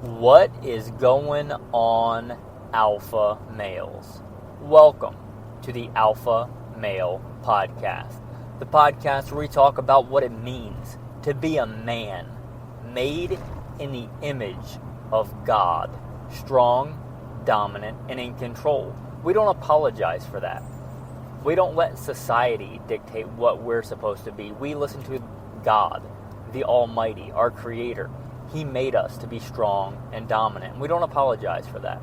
What is going on, alpha males? Welcome to the Alpha Male Podcast, the podcast where we talk about what it means to be a man made in the image of God, strong, dominant, and in control. We don't apologize for that. We don't let society dictate what we're supposed to be. We listen to God, the Almighty, our Creator. He made us to be strong and dominant, and we don't apologize for that.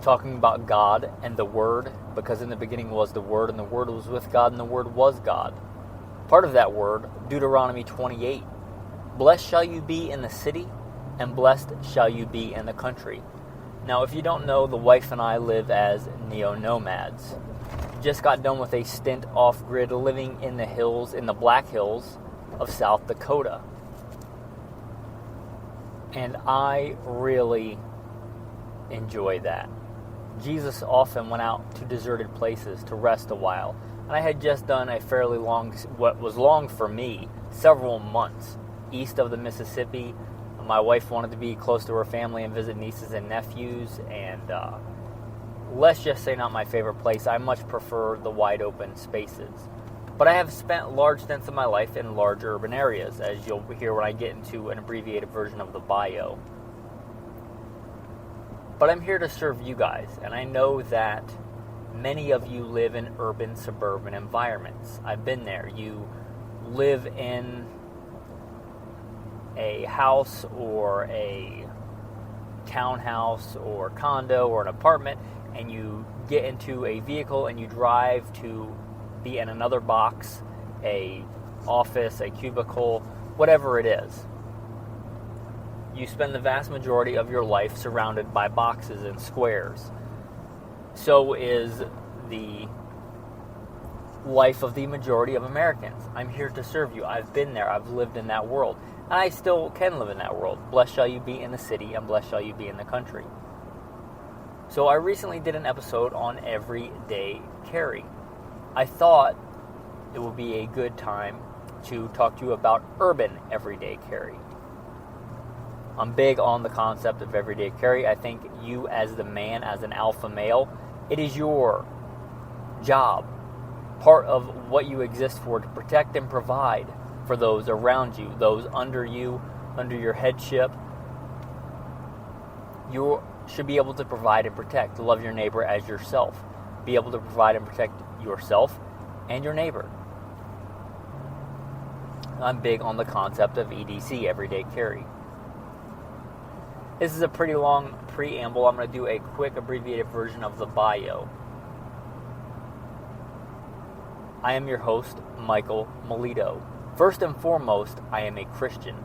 Talking about God and the Word, because in the beginning was the Word, and the Word was with God, and the Word was God. Part of that word, Deuteronomy 28. Blessed shall you be in the city, and blessed shall you be in the country. Now, if you don't know, the wife and I live as neo-nomads. Just got done with a stint off-grid living in the hills, in the Black Hills of South Dakota. And I really enjoy that. Jesus often went out to deserted places to rest a while. And I had just done a fairly long, what was long for me, several months east of the Mississippi. My wife wanted to be close to her family and visit nieces and nephews, and let's just say not my favorite place. I much prefer the wide open spaces. But I have spent large stints of my life in large urban areas, as you'll hear when I get into an abbreviated version of the bio. But I'm here to serve you guys, and I know that many of you live in urban, suburban environments. I've been there. You live in a house or a townhouse or condo or an apartment, and you get into a vehicle and you drive to be in another box, a office, a cubicle, whatever it is. You spend the vast majority of your life surrounded by boxes and squares. So is the life of the majority of Americans. I'm here to serve you. I've been there. I've lived in that world. And I still can live in that world. Blessed shall you be in the city, and blessed shall you be in the country. So I recently did an episode on everyday carry. I thought it would be a good time to talk to you about urban everyday carry. I'm big on the concept of everyday carry. I think you as the man, as an alpha male, it is your job, part of what you exist for, to protect and provide for those around you, those under you, under your headship. You should be able to provide and protect, to love your neighbor as yourself. Be able to provide and protect yourself and your neighbor. I'm big on the concept of E.D.C, everyday carry. This is a pretty long preamble. I'm going to do a quick abbreviated version of the bio. I am your host, Michael Milito. First and foremost, I am a Christian,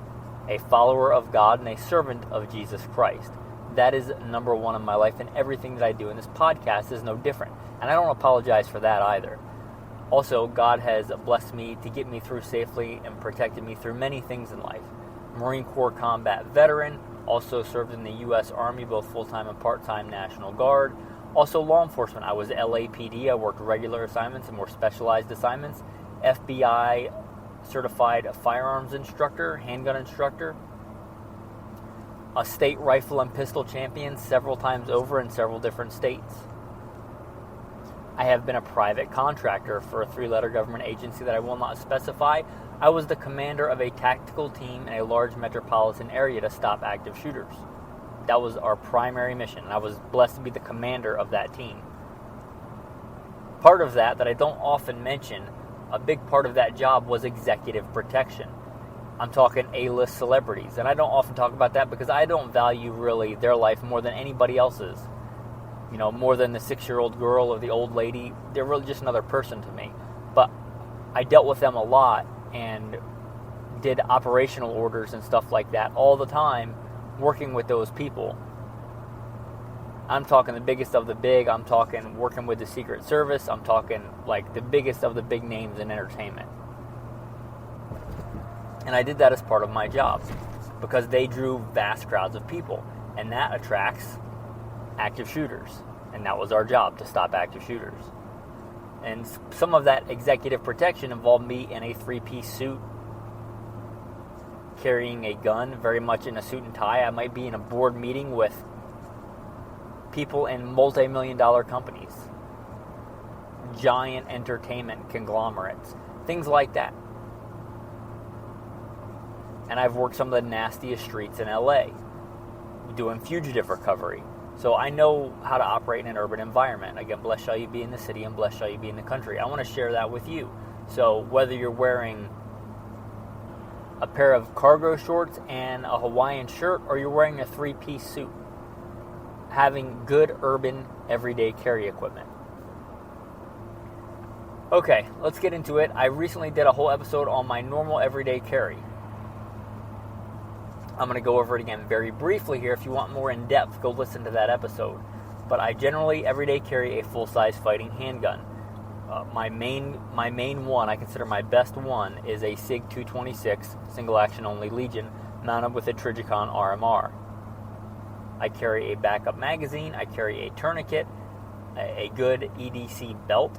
a follower of God, and a servant of Jesus Christ. That is number one in my life, and everything that I do in this podcast is no different. And I don't apologize for that either. Also, God has blessed me to get me through safely and protected me through many things in life. Marine Corps combat veteran, also served in the U.S. Army, both full-time and part-time National Guard. Also law enforcement. I was LAPD. I worked regular assignments and more specialized assignments. FBI certified firearms instructor, handgun instructor. A state rifle and pistol champion several times over in several different states. I have been a private contractor for a 3-letter government agency that I will not specify. I was the commander of a tactical team in a large metropolitan area to stop active shooters. That was our primary mission, and I was blessed to be the commander of that team. Part of that I don't often mention, a big part of that job was executive protection. I'm talking A-list celebrities, and I don't often talk about that because I don't value really their life more than anybody else's. You know, more than the 6-year-old girl or the old lady. They're really just another person to me. But I dealt with them a lot and did operational orders and stuff like that all the time, working with those people. I'm talking the biggest of the big. I'm talking working with the Secret Service. I'm talking like the biggest of the big names in entertainment. And I did that as part of my job because they drew vast crowds of people, and that attracts active shooters. And that was our job, to stop active shooters. And some of that executive protection involved me in a 3-piece suit, carrying a gun, very much in a suit and tie. I might be in a board meeting with people in multi-million-dollar companies, giant entertainment conglomerates, things like that. And I've worked some of the nastiest streets in LA, doing fugitive recovery. So I know how to operate in an urban environment. Again, blessed shall you be in the city and blessed shall you be in the country. I want to share that with you. So whether you're wearing a pair of cargo shorts and a Hawaiian shirt, or you're wearing a 3-piece suit, having good urban everyday carry equipment. Okay, let's get into it. I recently did a whole episode on my normal everyday carry. I'm going to go over it again very briefly here. If you want more in depth, go listen to that episode. But I generally everyday carry a full-size fighting handgun. My main one, I consider my best one, is a SIG 226 single action only Legion mounted with a Trijicon RMR. I carry a backup magazine. I carry a tourniquet, a good E.D.C belt,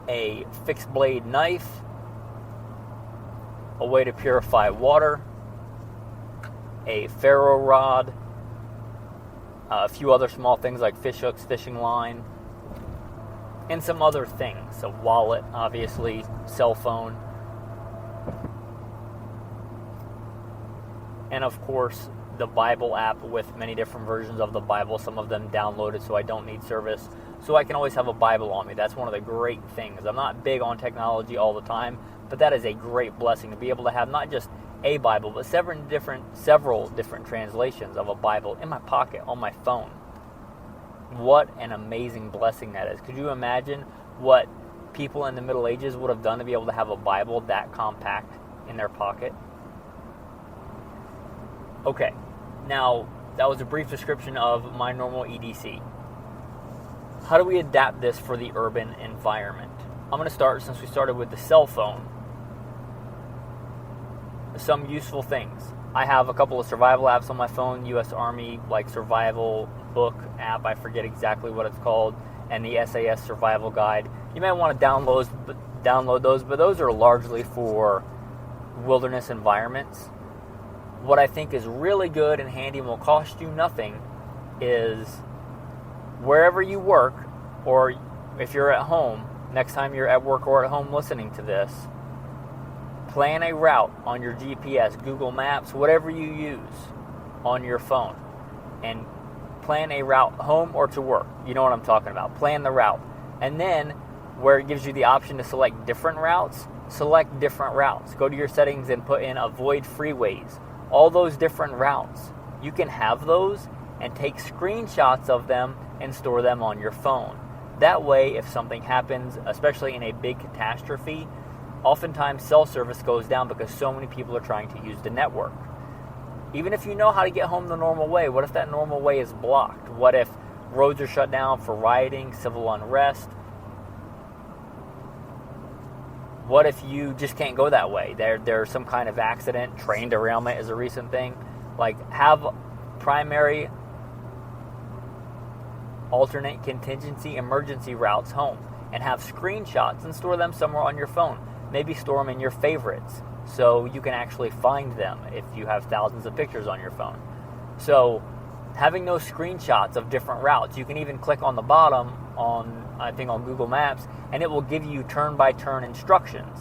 a fixed blade knife, a way to purify water, a ferro rod, a few other small things like fish hooks, fishing line, and some other things. A wallet, obviously, cell phone, and of course the Bible app with many different versions of the Bible, some of them downloaded so I don't need service, so I can always have a Bible on me. That's one of the great things. I'm not big on technology all the time, but that is a great blessing to be able to have not just a Bible, but several different translations of a Bible in my pocket on my phone. What an amazing blessing that is. Could you imagine what people in the Middle Ages would have done to be able to have a Bible that compact in their pocket? Okay, now that was a brief description of my normal E.D.C. How do we adapt this for the urban environment? I'm going to start, since we started with the cell phone, some useful things. I have a couple of survival apps on my phone, U.S. Army, like survival book app, I forget exactly what it's called, and the SAS survival guide. You might want to download those, but those are largely for wilderness environments. What I think is really good and handy and will cost you nothing is wherever you work, or if you're at home, next time you're at work or at home listening to this, plan a route on your GPS, Google Maps, whatever you use on your phone, and plan a route home or to work. You know what I'm talking about. Plan the route. And then where it gives you the option to select different routes, select different routes. Go to your settings and put in avoid freeways. All those different routes. You can have those and take screenshots of them and store them on your phone. That way, if something happens, especially in a big catastrophe, oftentimes cell service goes down because so many people are trying to use the network. Even if you know how to get home the normal way, what if that normal way is blocked? What if roads are shut down for rioting, civil unrest? What if you just can't go that way? There's some kind of accident, train derailment is a recent thing. Like, have primary, alternate, contingency, emergency routes home, and have screenshots and store them somewhere on your phone. Maybe store them in your favorites so you can actually find them if you have thousands of pictures on your phone. So having those screenshots of different routes, you can even click on the bottom on Google Maps, and it will give you turn-by-turn instructions.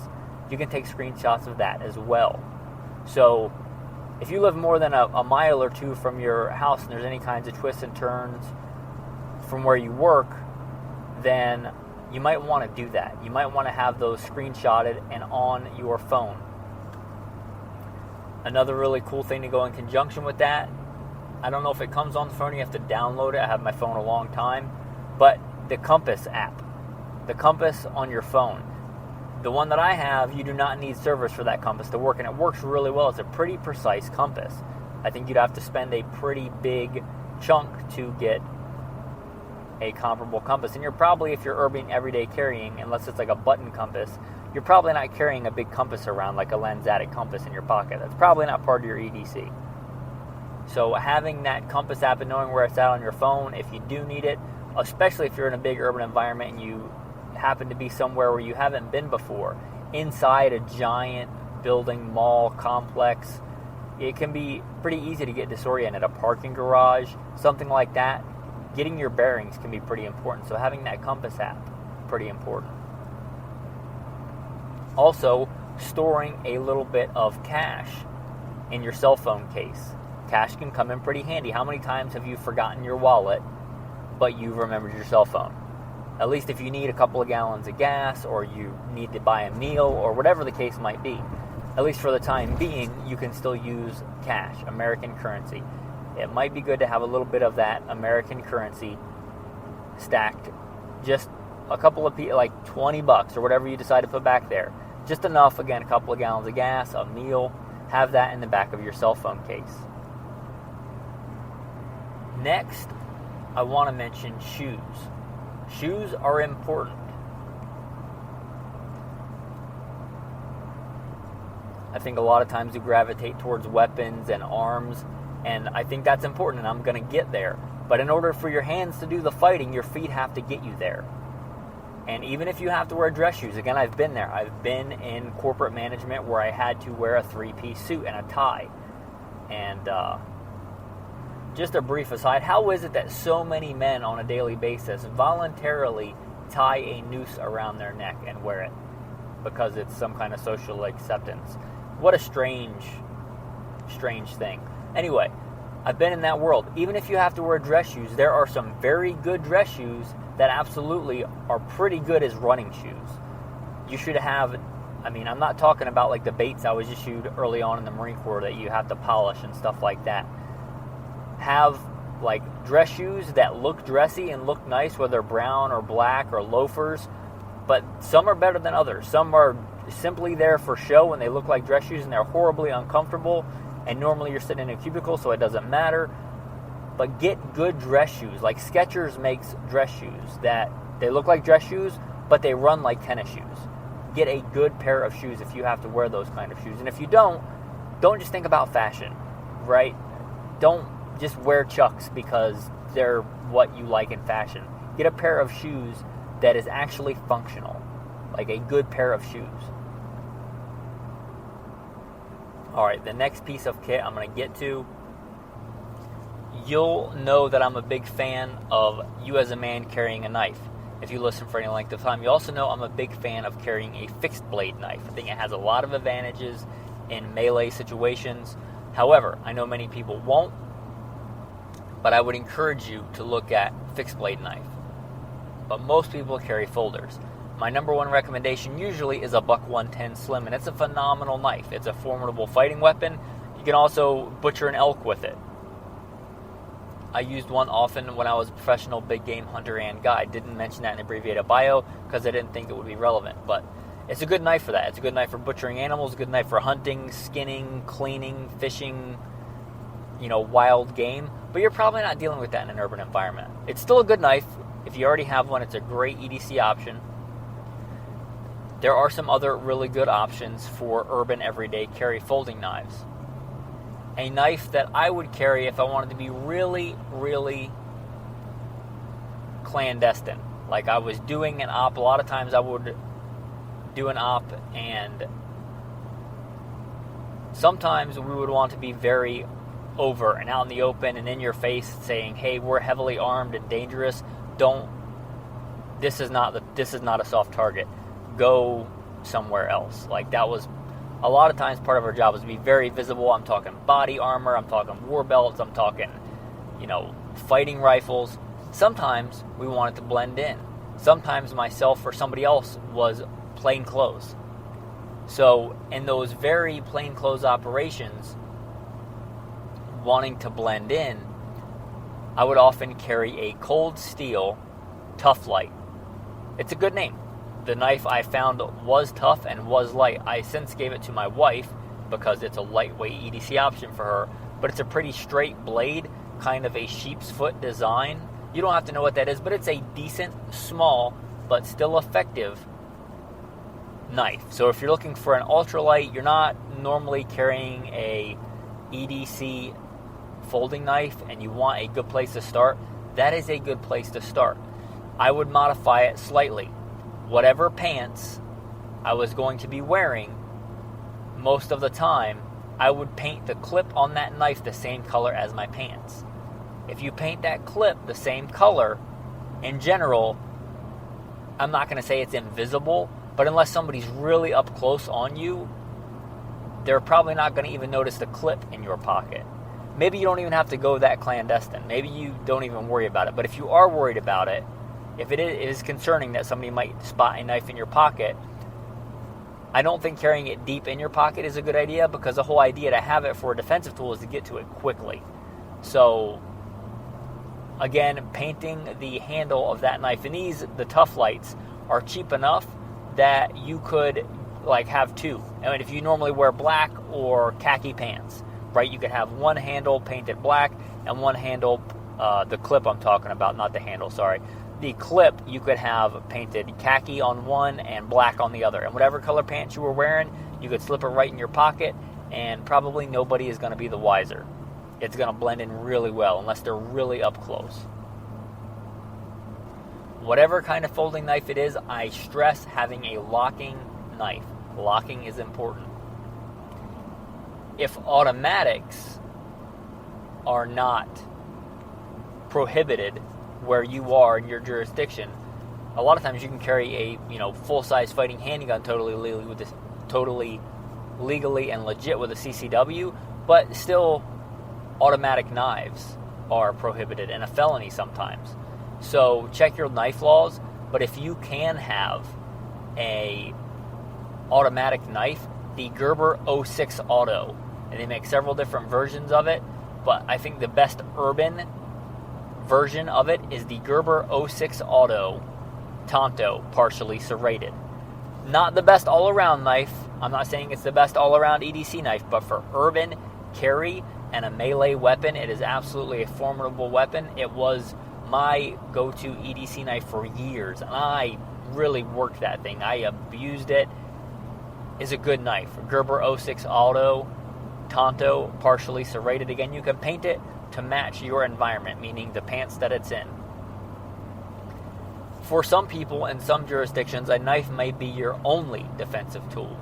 You can take screenshots of that as well. So if you live more than a mile or two from your house and there's any kinds of twists and turns from where you work, then you might want to do that. You might want to have those screenshotted and on your phone. Another really cool thing to go in conjunction with that, I don't know if it comes on the phone, you have to download it. I have my phone a long time. But the Compass app, the compass on your phone, the one that I have, you do not need service for that compass to work, and it works really well. It's a pretty precise compass. I think you'd have to spend a pretty big chunk to get a comparable compass. And you're probably, if you're urban everyday carrying, unless it's like a button compass, you're probably not carrying a big compass around like a Lensatic compass in your pocket. That's probably not part of your E.D.C. So having that compass app and knowing where it's at on your phone, if you do need it, especially if you're in a big urban environment and you happen to be somewhere where you haven't been before, inside a giant building, mall, complex, it can be pretty easy to get disoriented. A parking garage, something like that, getting your bearings can be pretty important. So having that compass app, pretty important. Also, storing a little bit of cash in your cell phone case. Cash can come in pretty handy. How many times have you forgotten your wallet, but you remembered your cell phone? At least if you need a couple of gallons of gas, or you need to buy a meal, or whatever the case might be. At least for the time being, you can still use cash, American currency. It might be good to have a little bit of that American currency stacked, just a couple of, like $20 or whatever you decide to put back there. Just enough, again, a couple of gallons of gas, a meal, have that in the back of your cell phone case. Next, I want to mention shoes. Shoes are important. I think a lot of times we gravitate towards weapons and arms, and I think that's important, and I'm going to get there. But in order for your hands to do the fighting, your feet have to get you there. And even if you have to wear dress shoes, again, I've been there. I've been in corporate management where I had to wear a 3-piece suit and a tie. And just a brief aside, how is it that so many men on a daily basis voluntarily tie a noose around their neck and wear it? Because it's some kind of social acceptance. What a strange thing. Anyway, I've been in that world. Even if you have to wear dress shoes, there are some very good dress shoes that absolutely are pretty good as running shoes. You should have, I'm not talking about like the Bates I was issued early on in the Marine Corps that you have to polish and stuff like that. Have like dress shoes that look dressy and look nice, whether brown or black or loafers, but some are better than others. Some are simply there for show and they look like dress shoes and they're horribly uncomfortable, and normally you're sitting in a cubicle, so it doesn't matter. But get good dress shoes. Like Skechers makes dress shoes that they look like dress shoes, but they run like tennis shoes. Get a good pair of shoes if you have to wear those kind of shoes. And if you don't just think about fashion, right? Don't just wear Chucks because they're what you like in fashion. Get a pair of shoes that is actually functional, like a good pair of shoes. All right, the next piece of kit I'm going to get to, you'll know that I'm a big fan of you as a man carrying a knife. If you listen for any length of time, you also know I'm a big fan of carrying a fixed blade knife. I think it has a lot of advantages in melee situations. However, I know many people won't, but I would encourage you to look at fixed blade knife. But most people carry folders. My number one recommendation usually is a Buck 110 Slim, and it's a phenomenal knife. It's a formidable fighting weapon. You can also butcher an elk with it. I used one often when I was a professional big game hunter and guide. Didn't mention that in the abbreviated bio because I didn't think it would be relevant, but it's a good knife for that. It's a good knife for butchering animals, a good knife for hunting, skinning, cleaning, fishing, wild game, but you're probably not dealing with that in an urban environment. It's still a good knife. If you already have one, it's a great E.D.C option. There are some other really good options for urban everyday carry folding knives. A knife that I would carry if I wanted to be really, really clandestine. Like I was doing an op, a lot of times I would do an op, and sometimes we would want to be very over and out in the open and in your face saying, hey, we're heavily armed and dangerous. This is not a soft target. Go somewhere else. Like that was a lot of times part of our job was to be very visible. I'm talking body armor, I'm talking war belts, I'm talking, fighting rifles. Sometimes we wanted to blend in. Sometimes myself or somebody else was plain clothes. So in those very plain clothes operations, wanting to blend in, I would often carry a Cold Steel Tough Light. It's a good name. The knife I found was tough and was light. I since gave it to my wife because it's a lightweight E.D.C option for her, but it's a pretty straight blade, kind of a sheep's foot design. You don't have to know what that is, but it's a decent, small, but still effective knife. So if you're looking for an ultralight, you're not normally carrying a E.D.C folding knife and you want a good place to start, that is a good place to start. I would modify it slightly. Whatever pants I was going to be wearing most of the time, I would paint the clip on that knife the same color as my pants. If you paint that clip the same color, in general, I'm not going to say it's invisible, but unless somebody's really up close on you, they're probably not going to even notice the clip in your pocket. Maybe you don't even have to go that clandestine. Maybe you don't even worry about it. But if you are worried about it, if it is concerning that somebody might spot a knife in your pocket, I don't think carrying it deep in your pocket is a good idea, because the whole idea to have it for a defensive tool is to get to it quickly. So, again, painting the handle of that knife, and the Tough Lights, are cheap enough that you could have two. I mean, if you normally wear black or khaki pants, right, you could have one handle painted black and one handle, the clip I'm talking about, not the handle, sorry. The clip you could have painted khaki on one and black on the other. And whatever color pants you were wearing, you could slip it right in your pocket, and probably nobody is going to be the wiser. It's going to blend in really well, unless they're really up close. Whatever kind of folding knife it is, I stress having a locking knife. Locking is important. If automatics are not prohibited where you are in your jurisdiction, a lot of times you can carry a full-size fighting handgun totally legally and legit with a CCW, but still automatic knives are prohibited and a felony sometimes. So check your knife laws, but if you can have a automatic knife, the Gerber 06 Auto, and they make several different versions of it, but I think the best urban version of it is the Gerber 06 Auto Tonto, partially serrated. Not the best all-around knife. I'm not saying it's the best all-around E.D.C knife, but for urban carry and a melee weapon, it is absolutely a formidable weapon. It was my go-to E.D.C knife for years, and I really worked that thing. I abused it. It's a good knife. Gerber 06 Auto Tonto, partially serrated. Again, you can paint it to match your environment, meaning the pants that it's in. For some people in some jurisdictions, a knife may be your only defensive tool.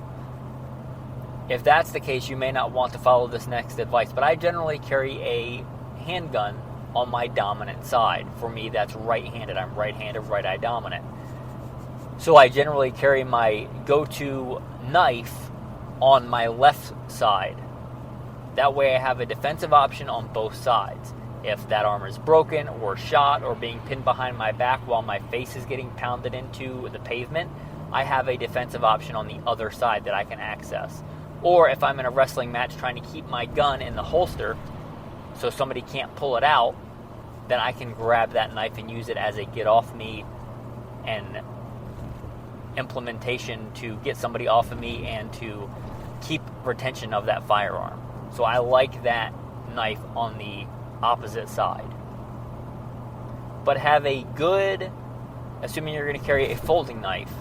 If that's the case, you may not want to follow this next advice, but I generally carry a handgun on my dominant side. For me, that's right-handed. I'm right-handed, right-eye dominant. So I generally carry my go-to knife on my left side. That way I have a defensive option on both sides. If that arm is broken or shot or being pinned behind my back while my face is getting pounded into the pavement, I have a defensive option on the other side that I can access. Or if I'm in a wrestling match trying to keep my gun in the holster so somebody can't pull it out, then I can grab that knife and use it as a get off me and implementation to get somebody off of me and to keep retention of that firearm. So I like that knife on the opposite side. But have a good, assuming you're going to carry a folding knife,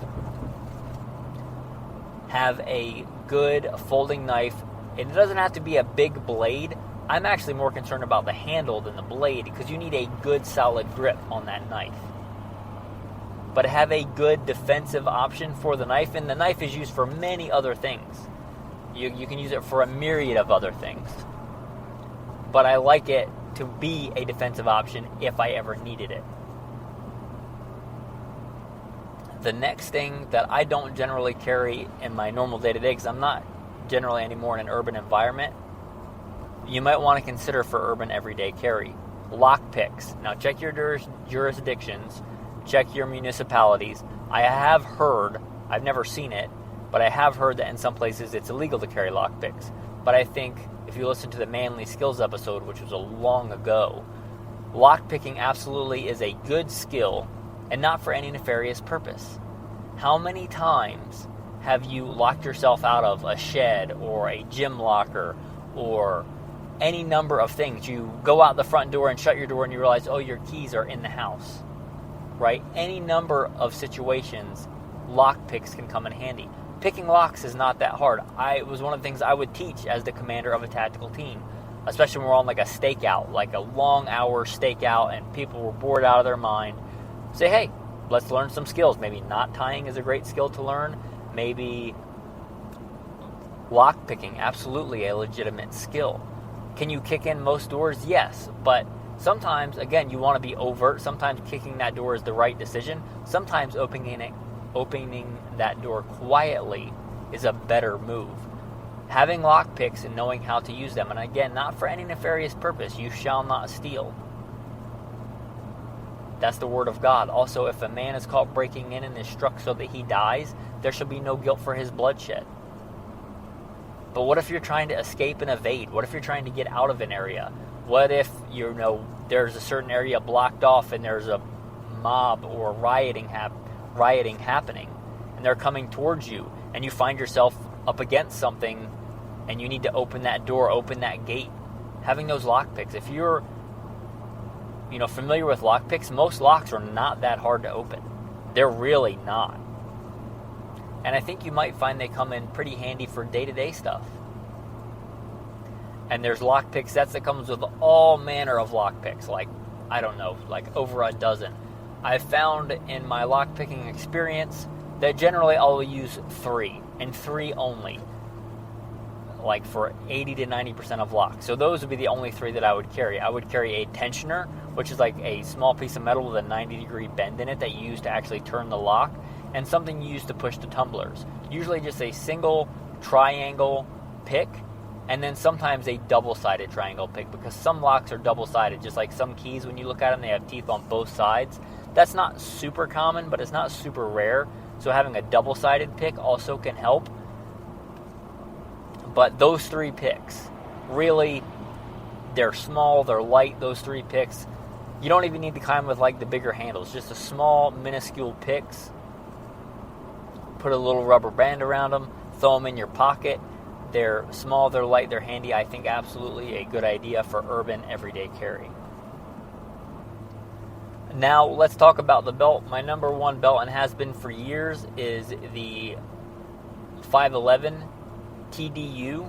have a good folding knife. It doesn't have to be a big blade. I'm actually more concerned about the handle than the blade, because you need a good solid grip on that knife. But have a good defensive option for the knife, and the knife is used for many other things. You can use it for a myriad of other things. But I like it to be a defensive option if I ever needed it. The next thing that I don't generally carry in my normal day-to-day, because I'm not generally anymore in an urban environment, you might want to consider for urban everyday carry. Lock picks. Now check your jurisdictions, check your municipalities. I have heard, I've never seen it, but I have heard that in some places it's illegal to carry lock picks. But I think if you listen to the Manly Skills episode, which was a long ago, lock picking absolutely is a good skill and not for any nefarious purpose. How many times have you locked yourself out of a shed or a gym locker or any number of things? You go out the front door and shut your door and you realize, oh, your keys are in the house, right? Any number of situations, lock picks can come in handy. Picking locks is not that hard. It was one of the things I would teach as the commander of a tactical team, especially when we're on like a stakeout, like a long hour stakeout and people were bored out of their mind. Say, hey, let's learn some skills. Maybe knot tying is a great skill to learn. Maybe Lockpicking, absolutely a legitimate skill. Can you kick in most doors? Yes, but sometimes, again, you want to be overt. Sometimes kicking that door is the right decision. Sometimes opening that door quietly is a better move. Having lockpicks and knowing how to use them, and again, not for any nefarious purpose. You shall not steal. That's the word of God. Also, if a man is caught breaking in and is struck so that he dies, there shall be no guilt for his bloodshed. But what if you're trying to escape and evade? What if you're trying to get out of an area? What if, there's a certain area blocked off and there's a mob or rioting happening, and they're coming towards you, and you find yourself up against something, and you need to open that door, open that gate? Having those lockpicks. If you're, familiar with lockpicks, most locks are not that hard to open. They're really not. And I think you might find they come in pretty handy for day-to-day stuff. And there's lockpick sets that comes with all manner of lockpicks, like over a dozen. I've found in my lockpicking experience that generally I'll use 3, and 3 only, like for 80 to 90% of locks. So those would be the only 3 that I would carry. I would carry a tensioner, which is like a small piece of metal with a 90-degree bend in it that you use to actually turn the lock, and something you use to push the tumblers. Usually just a single triangle pick, and then sometimes a double-sided triangle pick, because some locks are double-sided, just like some keys, when you look at them, they have teeth on both sides. That's not super common, but it's not super rare, so having a double-sided pick also can help. But those 3 picks, really, they're small, they're light, those 3 picks. You don't even need to climb with the bigger handles, just a small, minuscule picks. Put a little rubber band around them, throw them in your pocket. They're small, they're light, they're handy. I think absolutely a good idea for urban everyday carry. Now let's talk about the belt. My number 1 belt, and has been for years, is the 511 TDU.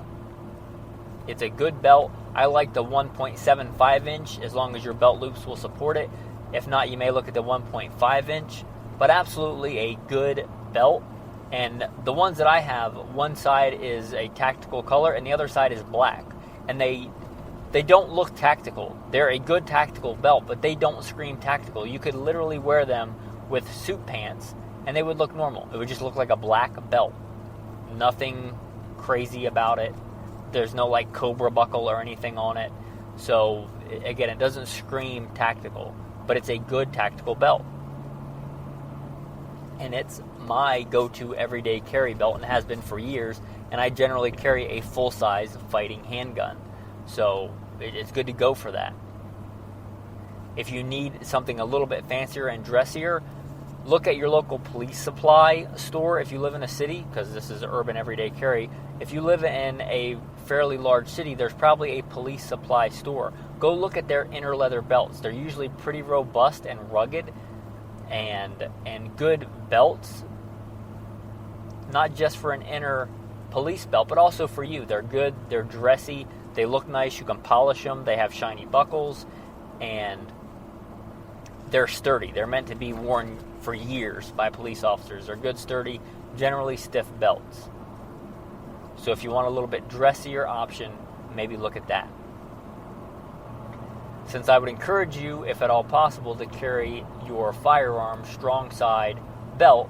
It's a good belt. I like the 1.75 inch as long as your belt loops will support it. If not, you may look at the 1.5 inch, but absolutely a good belt. And the ones that I have, one side is a tactical color and the other side is black. And they don't look tactical. They're a good tactical belt, but they don't scream tactical. You could literally wear them with suit pants and they would look normal. It would just look like a black belt. Nothing crazy about it. There's no Cobra buckle or anything on it. So again, it doesn't scream tactical, but it's a good tactical belt. And it's my go-to everyday carry belt, and has been for years, and I generally carry a full-size fighting handgun. So it's good to go for that. If you need something a little bit fancier and dressier, look at your local police supply store if you live in a city, because this is urban everyday carry. If you live in a fairly large city, there's probably a police supply store. Go look at their inner leather belts. They're usually pretty robust and rugged, and good belts, not just for an inner police belt, but also for you. They're good, they're dressy, they look nice, you can polish them, they have shiny buckles, and they're sturdy. They're meant to be worn for years by police officers. They're good, sturdy, generally stiff belts. So if you want a little bit dressier option, maybe look at that. Since I would encourage you, if at all possible, to carry your firearm strong side belt,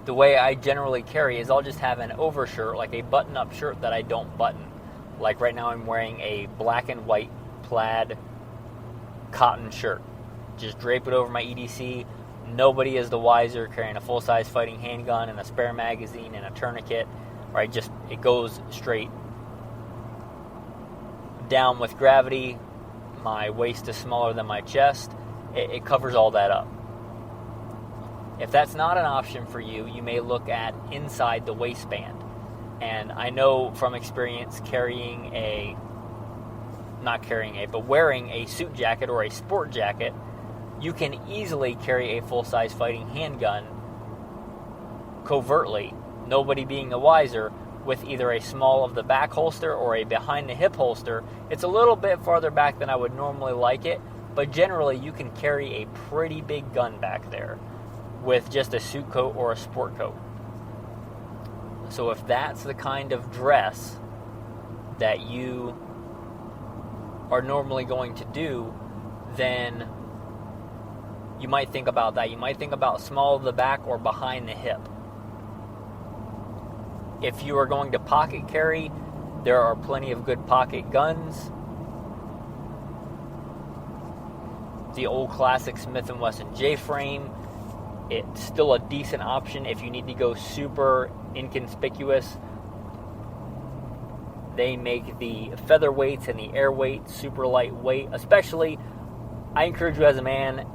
the way I generally carry is I'll just have an overshirt, like a button-up shirt that I don't button. Like right now I'm wearing a black and white plaid cotton shirt. Just drape it over my E.D.C. Nobody is the wiser carrying a full-size fighting handgun and a spare magazine and a tourniquet. Right? It goes straight down with gravity. My waist is smaller than my chest. It covers all that up. If that's not an option for you, you may look at inside the waistband. And I know from experience wearing a suit jacket or a sport jacket, you can easily carry a full-size fighting handgun covertly, nobody being the wiser, with either a small of the back holster or a behind the hip holster. It's a little bit farther back than I would normally like it, but generally you can carry a pretty big gun back there with just a suit coat or a sport coat. So if that's the kind of dress that you are normally going to do, then you might think about that. You might think about small of the back or behind the hip. If you are going to pocket carry, there are plenty of good pocket guns. The old classic Smith & Wesson J-frame, it's still a decent option if you need to go super inconspicuous. They make the featherweights and the airweight super lightweight. Especially, I encourage you as a man,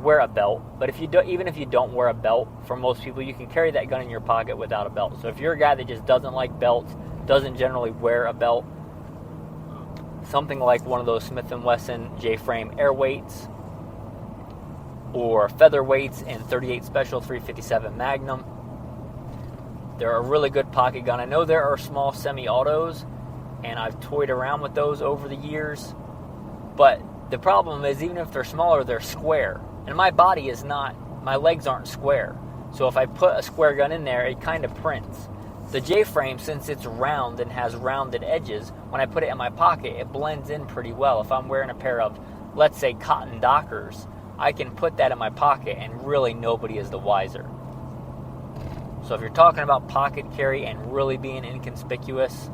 wear a belt. But if you do, even if you don't wear a belt, for most people, you can carry that gun in your pocket without a belt. So if you're a guy that just doesn't like belts, doesn't generally wear a belt, something like one of those Smith & Wesson J-frame airweights or featherweights in 38 Special 357 Magnum, they're a really good pocket gun. I know there are small semi-autos, and I've toyed around with those over the years, but the problem is, even if they're smaller, they're square, and my body is not, my legs aren't square, so if I put a square gun in there, it kind of prints. The J-frame, since it's round and has rounded edges, when I put it in my pocket, it blends in pretty well. If I'm wearing a pair of, let's say, cotton Dockers, I can put that in my pocket and really nobody is the wiser. So if you're talking about pocket carry and really being inconspicuous,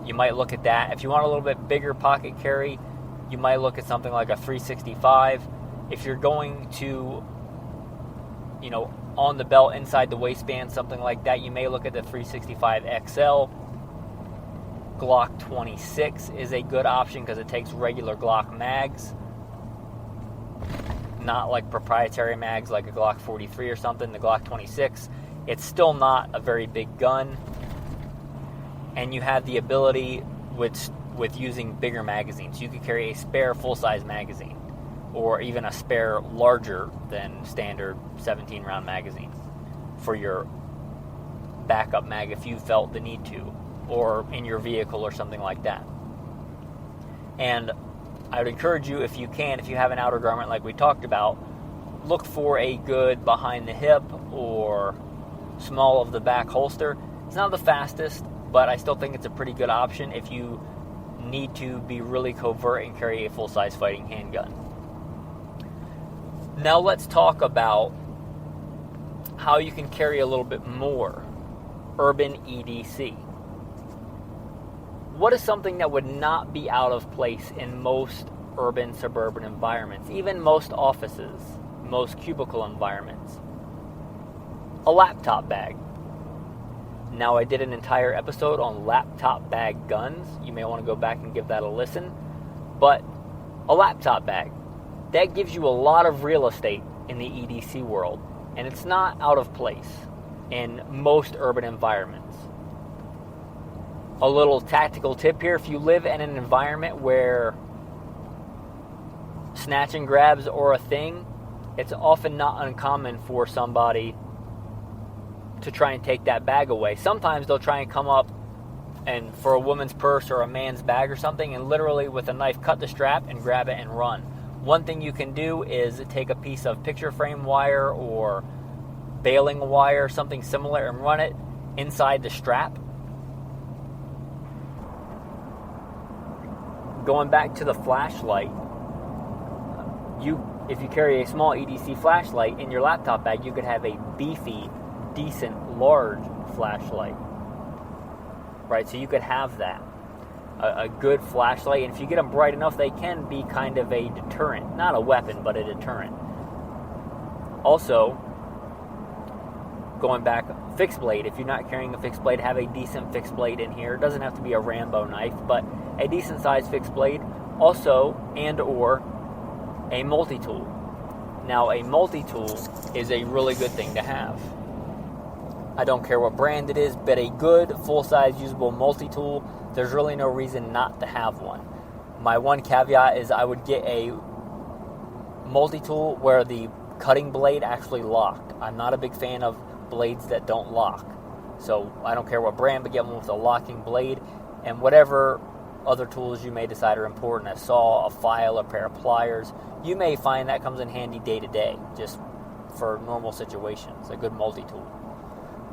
you might look at that. If you want a little bit bigger pocket carry, you might look at something like a 365. If you're going to, on the belt, inside the waistband, something like that, you may look at the 365 XL. Glock 26 is a good option because it takes regular Glock mags, not like proprietary mags like a Glock 43 or something. The Glock 26, it's still not a very big gun, and you have the ability with using bigger magazines. You could carry a spare full-size magazine, or even a spare larger than standard 17-round magazine for your backup mag if you felt the need to, or in your vehicle or something like that. And I would encourage you, if you can, if you have an outer garment like we talked about, look for a good behind the hip or small of the back holster. It's not the fastest, but I still think it's a pretty good option if you need to be really covert and carry a full-size fighting handgun. Now let's talk about how you can carry a little bit more urban E.D.C. What is something that would not be out of place in most urban suburban environments, even most offices, most cubicle environments? A laptop bag. Now, I did an entire episode on laptop bag guns. You may want to go back and give that a listen. But a laptop bag, that gives you a lot of real estate in the E.D.C. world, and it's not out of place in most urban environments. A little tactical tip here: if you live in an environment where snatch and grabs are a thing, it's often not uncommon for somebody to try and take that bag away. Sometimes they'll try and come up and for a woman's purse or a man's bag or something, and literally with a knife cut the strap and grab it and run. One thing you can do is take a piece of picture frame wire or baling wire, something similar, and run it inside the strap. Going back to the flashlight, if you carry a small E.D.C. flashlight in your laptop bag, you could have a beefy, decent, large flashlight. Right, so you could have that. A good flashlight, and if you get them bright enough, they can be kind of a deterrent. Not a weapon, but a deterrent. Also, going back, fixed blade. If you're not carrying a fixed blade, have a decent fixed blade in here. It doesn't have to be a Rambo knife, but a decent sized fixed blade. Also, and or a multi-tool. Now, a multi-tool is a really good thing to have. I don't care what brand it is, but a good, full-size, usable multi-tool, there's really no reason not to have one. My one caveat is I would get a multi-tool where the cutting blade actually locked. I'm not a big fan of blades that don't lock. So I don't care what brand, but get one with a locking blade. And whatever other tools you may decide are important, a saw, a file, a pair of pliers, you may find that comes in handy day to day, just for normal situations, a good multi-tool.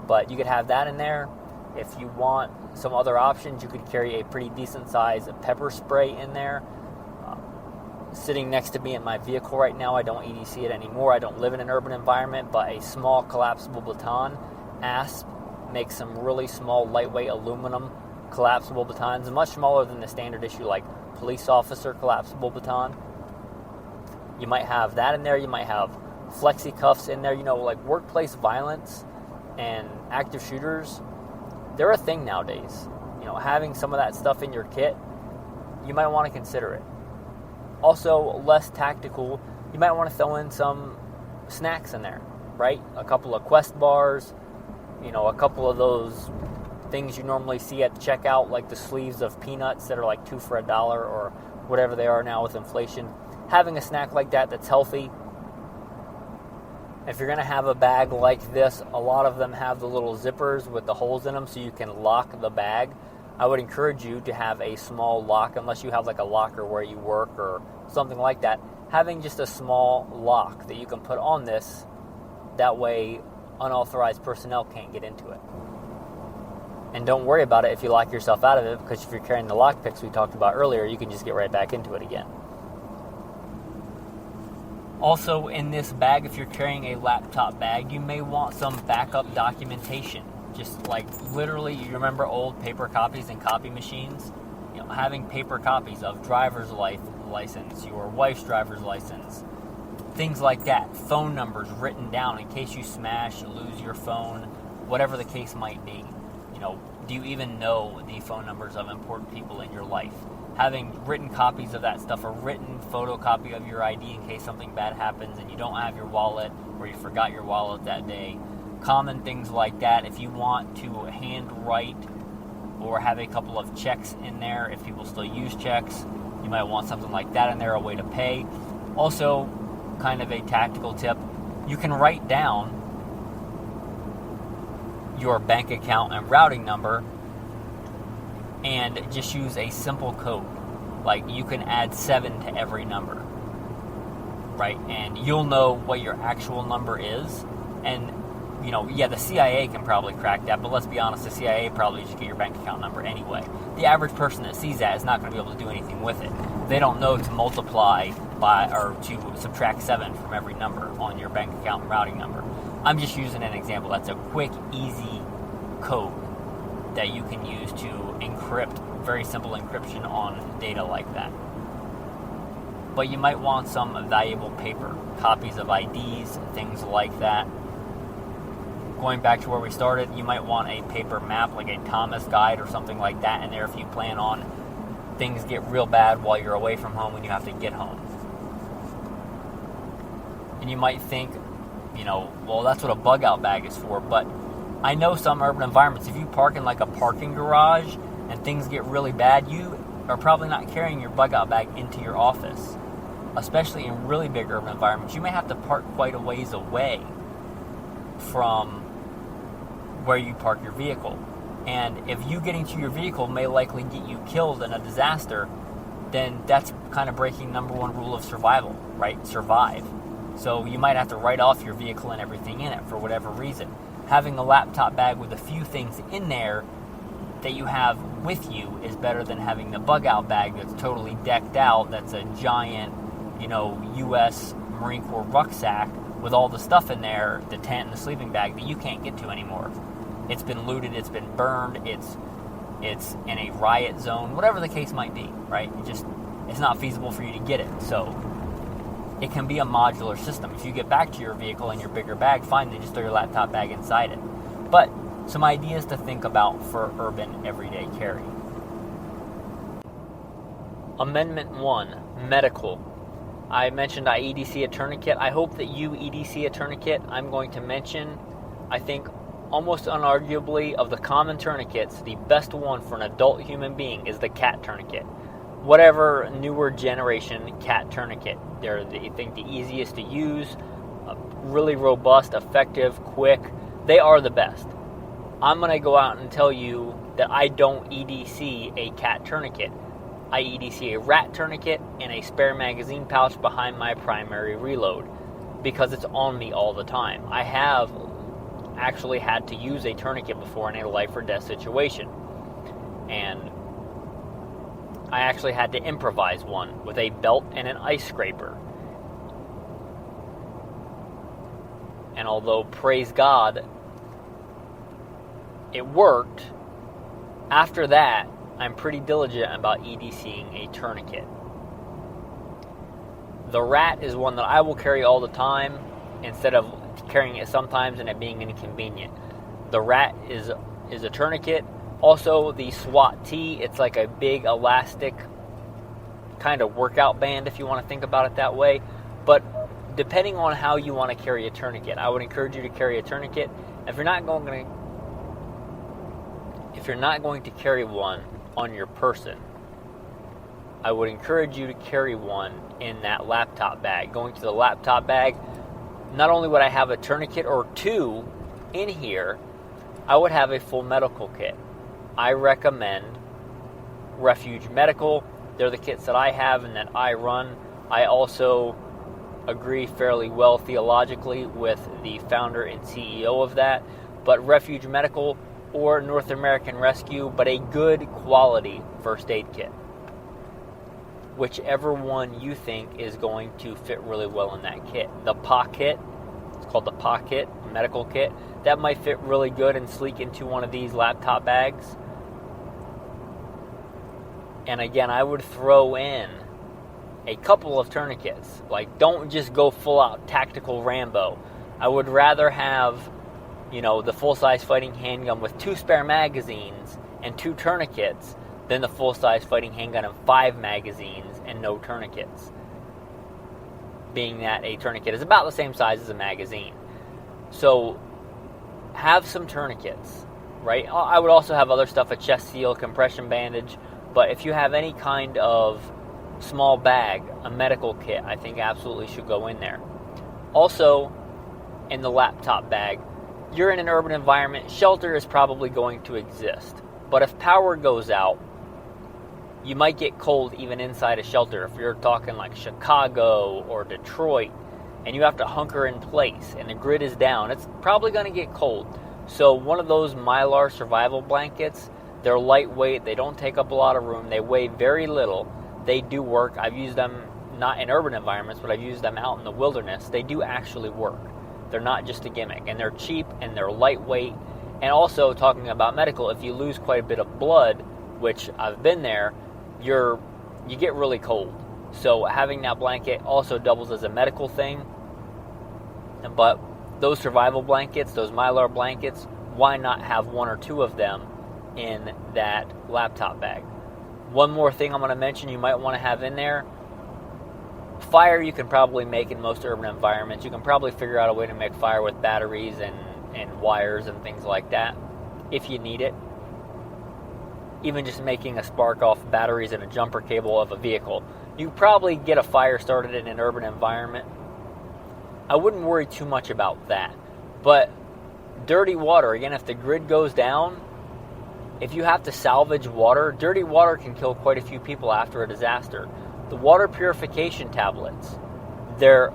But you could have that in there. If you want some other options, you could carry a pretty decent size pepper spray in there. Sitting next to me in my vehicle right now, I don't E.D.C it anymore. I don't live in an urban environment, but a small collapsible baton. ASP makes some really small, lightweight aluminum collapsible batons, much smaller than the standard issue like police officer collapsible baton. You might have that in there. You might have flexi cuffs in there. Like workplace violence and active shooters, they're a thing nowadays. Having some of that stuff in your kit, you might want to consider it. Also, less tactical, you might want to throw in some snacks in there, right? A couple of Quest bars, a couple of those things you normally see at the checkout, like the sleeves of peanuts that are like 2 for $1 or whatever they are now with inflation. Having a snack like that that's healthy. If you're going to have a bag like this, a lot of them have the little zippers with the holes in them so you can lock the bag. I would encourage you to have a small lock, unless you have like a locker where you work or something like that. Having just a small lock that you can put on this, that way unauthorized personnel can't get into it. And don't worry about it if you lock yourself out of it, because if you're carrying the lock picks we talked about earlier, you can just get right back into it again. Also, in this bag, if you're carrying a laptop bag, you may want some backup documentation. Just like literally, you remember old paper copies and copy machines? Having paper copies of driver's license, your wife's driver's license, things like that. Phone numbers written down in case you smash, lose your phone, whatever the case might be. Do you even know the phone numbers of important people in your life? Having written copies of that stuff, a written photocopy of your ID in case something bad happens and you don't have your wallet or you forgot your wallet that day. Common things like that. If you want to handwrite or have a couple of checks in there, if people still use checks, you might want something like that in there, a way to pay. Also, kind of a tactical tip, you can write down your bank account and routing number and just use a simple code. Like you can add 7 to every number, right? And you'll know what your actual number is. And the CIA can probably crack that, but let's be honest, the CIA probably just get your bank account number anyway. The average person that sees that is not going to be able to do anything with it. They don't know to multiply by or to subtract 7 from every number on your bank account and routing number. I'm just using an example. That's a quick, easy code that you can use to encrypt, very simple encryption on data like that. But you might want some valuable paper, copies of IDs, things like that. Going back to where we started, you might want a paper map, like a Thomas guide or something like that in there if you plan on things get real bad while you're away from home and you have to get home. And you might think, well, that's what a bug out bag is for, but I know some urban environments, if you park in like a parking garage and things get really bad, you are probably not carrying your bug out bag into your office. Especially in really big urban environments, you may have to park quite a ways away from where you park your vehicle. And if you getting to your vehicle may likely get you killed in a disaster, then that's kind of breaking number one rule of survival, right? Survive. So you might have to write off your vehicle and everything in it for whatever reason. Having a laptop bag with a few things in there that you have with you is better than having the bug out bag that's totally decked out, that's a giant, U.S. Marine Corps rucksack with all the stuff in there, the tent and the sleeping bag that you can't get to anymore. It's been looted, it's been burned, it's in a riot zone, whatever the case might be, right? It's not feasible for you to get it. So it can be a modular system. If you get back to your vehicle in your bigger bag, fine, then just throw your laptop bag inside it. But some ideas to think about for urban everyday carry. Amendment 1, medical. I mentioned I E.D.C a tourniquet. I hope that you E.D.C a tourniquet. I'm going to mention, I think, almost unarguably, of the common tourniquets, the best one for an adult human being is the cat tourniquet. Whatever newer generation cat tourniquet. They're, I think, the easiest to use, really robust, effective, quick. They are the best. I'm going to go out and tell you that I don't E.D.C a cat tourniquet. I E.D.C a rat tourniquet and a spare magazine pouch behind my primary reload because it's on me all the time. I have actually had to use a tourniquet before in a life or death situation. And I actually had to improvise one with a belt and an ice scraper. And although, praise God, it worked, after that, I'm pretty diligent about E.D.C.ing a tourniquet. The rat is one that I will carry all the time instead of carrying it sometimes and it being inconvenient. The rat is a tourniquet. Also, the SWAT T, it's like a big elastic kind of workout band, if you want to think about it that way. But depending on how you want to carry a tourniquet, I would encourage you to carry a tourniquet. If you're not going to carry one on your person, I would encourage you to carry one in that laptop bag. Going to the laptop bag, not only would I have a tourniquet or two in here, I would have a full medical kit. I recommend Refuge Medical. They're the kits that I have and that I run. I also agree fairly well theologically with the founder and CEO of that. But Refuge Medical or North American Rescue, but a good quality first aid kit. Whichever one you think is going to fit really well in that kit. The PA kit, it's called the PA kit, medical kit, that might fit really good and sleek into one of these laptop bags. And again, I would throw in a couple of tourniquets. Like, don't just go full out tactical Rambo. I would rather have, the full-size fighting handgun with 2 spare magazines and 2 tourniquets than the full-size fighting handgun and 5 magazines and no tourniquets. Being that a tourniquet is about the same size as a magazine. So, have some tourniquets, right? I would also have other stuff, a chest seal, compression bandage, but if you have any kind of small bag, a medical kit, I think absolutely should go in there. Also, in the laptop bag, you're in an urban environment, shelter is probably going to exist. But if power goes out, you might get cold even inside a shelter. If you're talking like Chicago or Detroit, and you have to hunker in place, and the grid is down, it's probably going to get cold. So one of those Mylar survival blankets, they're lightweight, they don't take up a lot of room, they weigh very little. They do work. I've used them not in urban environments, but I've used them out in the wilderness. They do actually work. They're not just a gimmick. And they're cheap and they're lightweight. And also, talking about medical, if you lose quite a bit of blood, which I've been there, you get really cold. So having that blanket also doubles as a medical thing. But those survival blankets, those Mylar blankets, why not have 1 or 2 of them in that laptop bag? One more thing I'm going to mention you might want to have in there. Fire you can probably make in most urban environments. You can probably figure out a way to make fire with batteries and wires and things like that if you need it. Even just making a spark off batteries and a jumper cable of a vehicle. You probably get a fire started in an urban environment. I wouldn't worry too much about that. But dirty water, again, if the grid goes down, if you have to salvage water, dirty water can kill quite a few people after a disaster. The water purification tablets, they're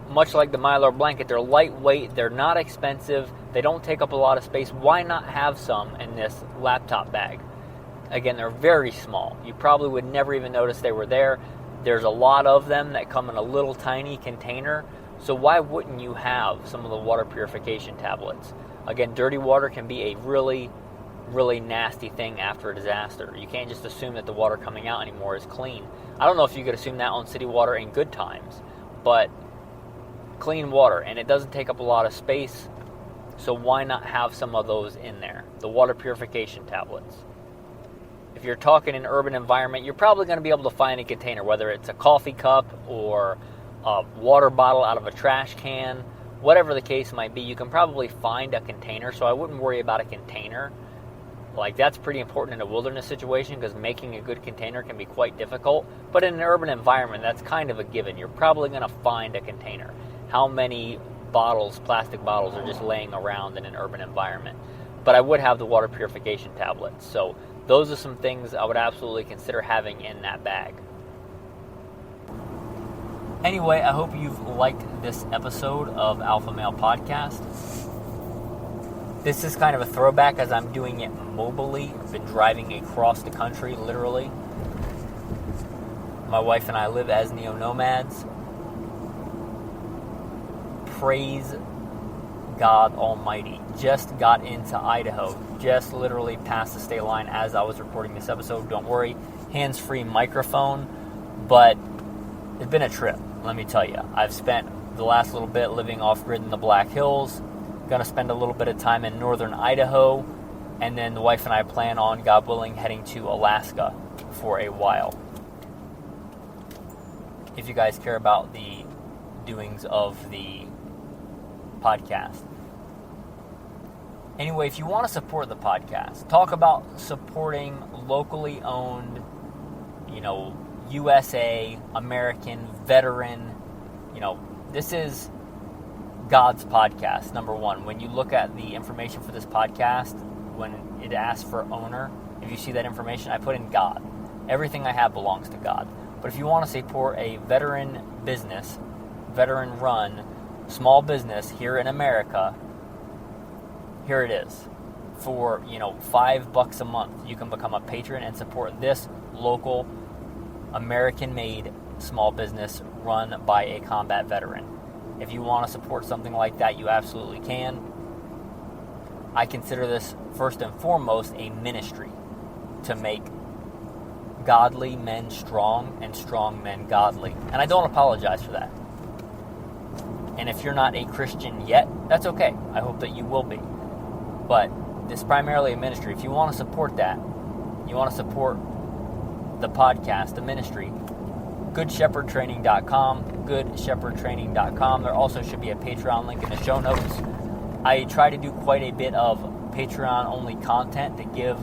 much like the Mylar blanket. They're lightweight, they're not expensive, they don't take up a lot of space. Why not have some in this laptop bag? Again, they're very small. You probably would never even notice they were there. There's a lot of them that come in a little tiny container. So why wouldn't you have some of the water purification tablets? Again, dirty water can be a really nasty thing after a disaster. You can't just assume that the water coming out anymore is clean. I don't know if you could assume that on city water in good times, but clean water, and it doesn't take up a lot of space, so why not have some of those in there? The water purification tablets. If you're talking an urban environment, you're probably going to be able to find a container, whether it's a coffee cup or a water bottle out of a trash can, whatever the case might be, you can probably find a container, so I wouldn't worry about a container. Like, that's pretty important in a wilderness situation because making a good container can be quite difficult. But in an urban environment, that's kind of a given. You're probably going to find a container. How many bottles, plastic bottles, are just laying around in an urban environment? But I would have the water purification tablets. So those are some things I would absolutely consider having in that bag. Anyway, I hope you've liked this episode of Alpha Male Podcast. This is kind of a throwback as I'm doing it mobily. I've been driving across the country, literally. My wife and I live as neo-nomads. Praise God Almighty. Just got into Idaho. Just literally passed the state line as I was recording this episode. Don't worry, hands-free microphone. But it's been a trip, let me tell you. I've spent the last little bit living off-grid in the Black Hills. Going to spend a little bit of time in northern Idaho. And then the wife and I plan on, God willing, heading to Alaska for a while. If you guys care about the doings of the podcast. Anyway, if you want to support the podcast, talk about supporting locally owned, USA, American, veteran, this is God's podcast, number one. When you look at the information for this podcast, when it asks for owner, if you see that information, I put in God. Everything I have belongs to God. But if you want to support a veteran business, veteran-run, small business here in America, here it is. For, $5 a month, you can become a patron and support this local, American-made small business run by a combat veteran. If you want to support something like that, you absolutely can. I consider this, first and foremost, a ministry to make godly men strong and strong men godly. And I don't apologize for that. And if you're not a Christian yet, that's okay. I hope that you will be. But this is primarily a ministry. If you want to support that, you want to support the podcast, the ministry, goodshepherdtraining.com, goodshepherdtraining.com. There also should be a Patreon link in the show notes. I try to do quite a bit of Patreon-only content to give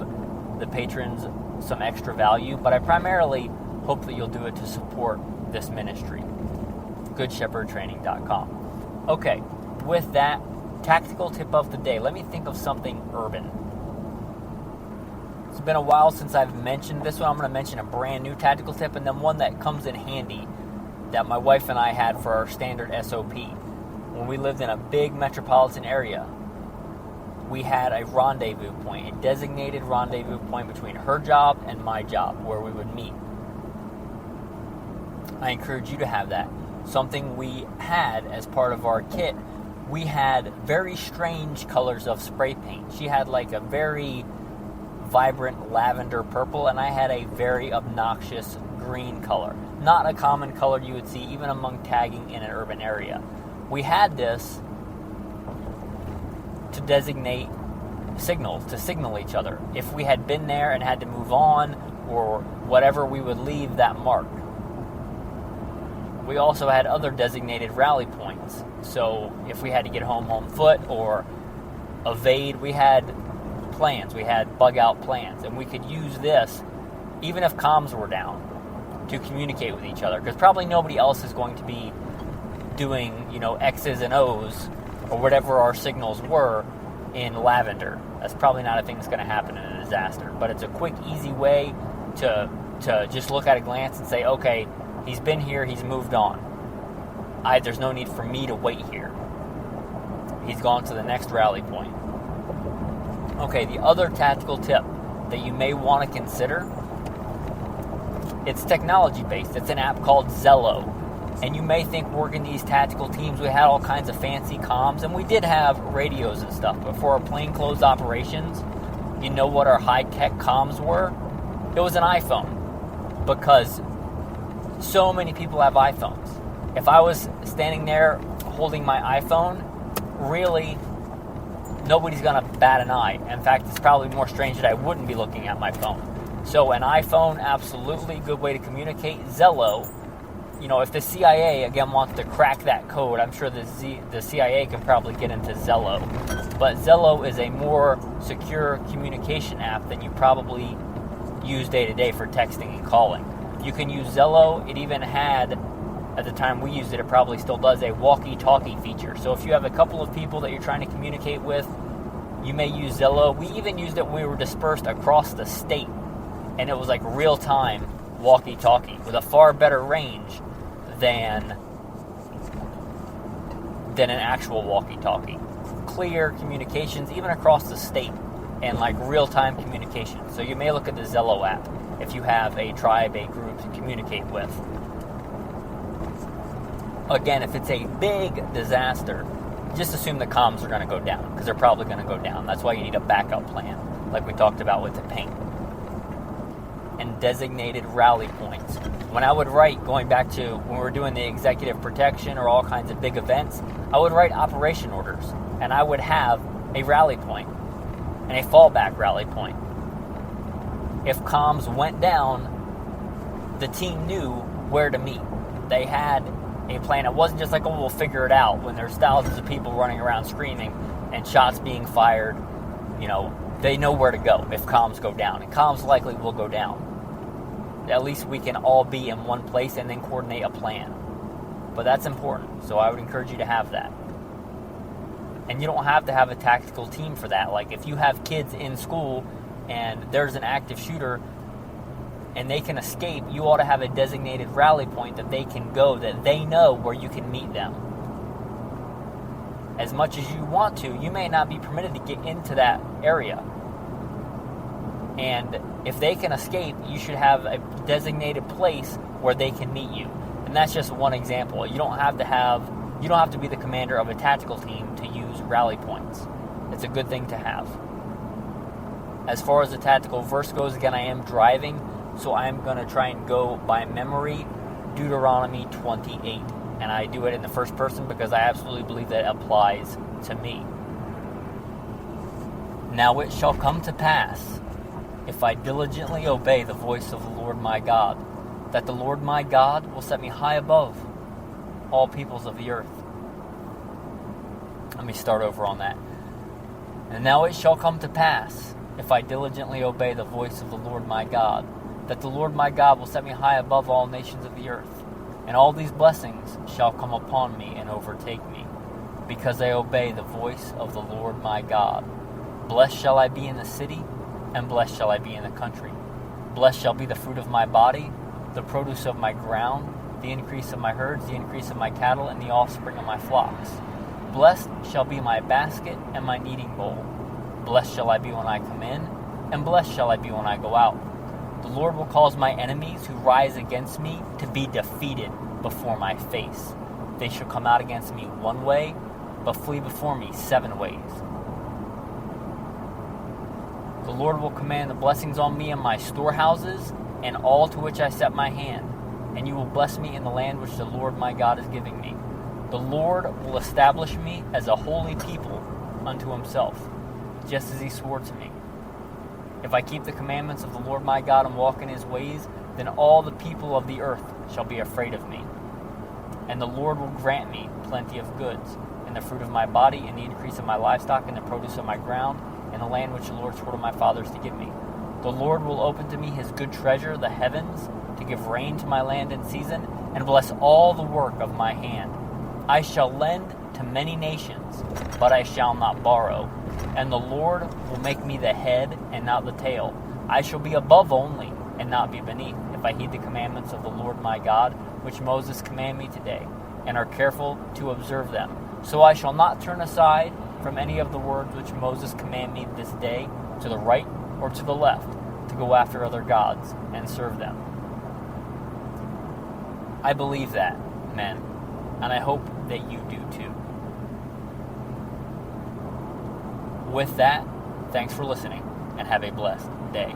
the patrons some extra value, but I primarily hope that you'll do it to support this ministry, goodshepherdtraining.com. Okay, with that, tactical tip of the day. Let me think of something urban. It's been a while since I've mentioned this one. I'm going to mention a brand new tactical tip and then one that comes in handy that my wife and I had for our standard SOP. When we lived in a big metropolitan area, we had a rendezvous point, a designated rendezvous point between her job and my job where we would meet. I encourage you to have that. Something we had as part of our kit, we had very strange colors of spray paint. She had like a very vibrant lavender purple, and I had a very obnoxious green color. Not a common color you would see even among tagging in an urban area. We had this to designate signals, to signal each other. If we had been there and had to move on or whatever, we would leave that mark. We also had other designated rally points. So if we had to get home foot or evade, we had plans. We had bug out plans. And we could use this even if comms were down to communicate with each other. Because probably nobody else is going to be doing, X's and O's or whatever our signals were in lavender. That's probably not a thing that's going to happen in a disaster. But it's a quick, easy way to just look at a glance and say, okay, he's been here, he's moved on. There's no need for me to wait here. He's gone to the next rally point. Okay, the other tactical tip that you may want to consider, it's technology-based. It's an app called Zello. And you may think working these tactical teams, we had all kinds of fancy comms, and we did have radios and stuff, but for our plainclothes operations, you know what our high-tech comms were? It was an iPhone, because so many people have iPhones. If I was standing there holding my iPhone, really, nobody's going to bat an eye. In fact, it's probably more strange that I wouldn't be looking at my phone. So an iPhone, absolutely good way to communicate. Zello, if the CIA, again, wants to crack that code, I'm sure the CIA can probably get into Zello. But Zello is a more secure communication app than you probably use day-to-day for texting and calling. You can use Zello. It even had, at the time we used it, it probably still does, a walkie-talkie feature. So if you have a couple of people that you're trying to communicate with, you may use Zello. We even used it when we were dispersed across the state, and it was like real-time walkie-talkie with a far better range than an actual walkie-talkie. clear communications, even across the state, and like real-time communication. So you may look at the Zello app if you have a tribe, a group to communicate with. Again, if it's a big disaster, just assume the comms are going to go down, because they're probably going to go down. That's why you need a backup plan, like we talked about with the paint. And designated rally points. When I would write, going back to when we were doing the executive protection or all kinds of big events, I would write operation orders, and I would have a rally point and a fallback rally point. If comms went down, the team knew where to meet. They had a plan. It wasn't just like, oh, we'll figure it out, when there's thousands of people running around screaming and shots being fired. They know where to go if comms go down, and comms likely will go down. At least we can all be in one place and then coordinate a plan. But that's important, so I would encourage you to have that. And you don't have to have a tactical team for that. Like, if you have kids in school and there's an active shooter and they can escape, you ought to have a designated rally point that they can go, that they know where you can meet them. As much as you want to, you may not be permitted to get into that area. And if they can escape, you should have a designated place where they can meet you. And that's just one example. You don't have to be the commander of a tactical team to use rally points. It's a good thing to have. As far as the tactical verse goes, again, I am driving, so I'm going to try and go by memory Deuteronomy 28. And I do it in the first person because I absolutely believe that it applies to me. Now it shall come to pass, if I diligently obey the voice of the Lord my God, that the Lord my God will set me high above all peoples of the earth. Let me start over on that. And now it shall come to pass, if I diligently obey the voice of the Lord my God, that the Lord my God will set me high above all nations of the earth. And all these blessings shall come upon me and overtake me, because I obey the voice of the Lord my God. Blessed shall I be in the city, and blessed shall I be in the country. Blessed shall be the fruit of my body, the produce of my ground, the increase of my herds, the increase of my cattle, and the offspring of my flocks. Blessed shall be my basket and my kneading bowl. Blessed shall I be when I come in, and blessed shall I be when I go out. The Lord will cause my enemies who rise against me to be defeated before my face. They shall come out against me one way, but flee before me 7 ways. The Lord will command the blessings on me in my storehouses and all to which I set my hand, and you will bless me in the land which the Lord my God is giving me. The Lord will establish me as a holy people unto himself, just as he swore to me. If I keep the commandments of the Lord my God and walk in his ways, then all the people of the earth shall be afraid of me. And the Lord will grant me plenty of goods, and the fruit of my body, and the increase of my livestock, and the produce of my ground, and the land which the Lord swore to my fathers to give me. The Lord will open to me his good treasure, the heavens, to give rain to my land in season, and bless all the work of my hand. I shall lend to many nations, but I shall not borrow. And the Lord will make me the head and not the tail. I shall be above only, and not be beneath, if I heed the commandments of the Lord my God, which Moses commanded me today, and are careful to observe them. So I shall not turn aside from any of the words which Moses commanded me this day, to the right or to the left, to go after other gods and serve them. I believe that, men, and I hope that you do too. With that, thanks for listening, and have a blessed day.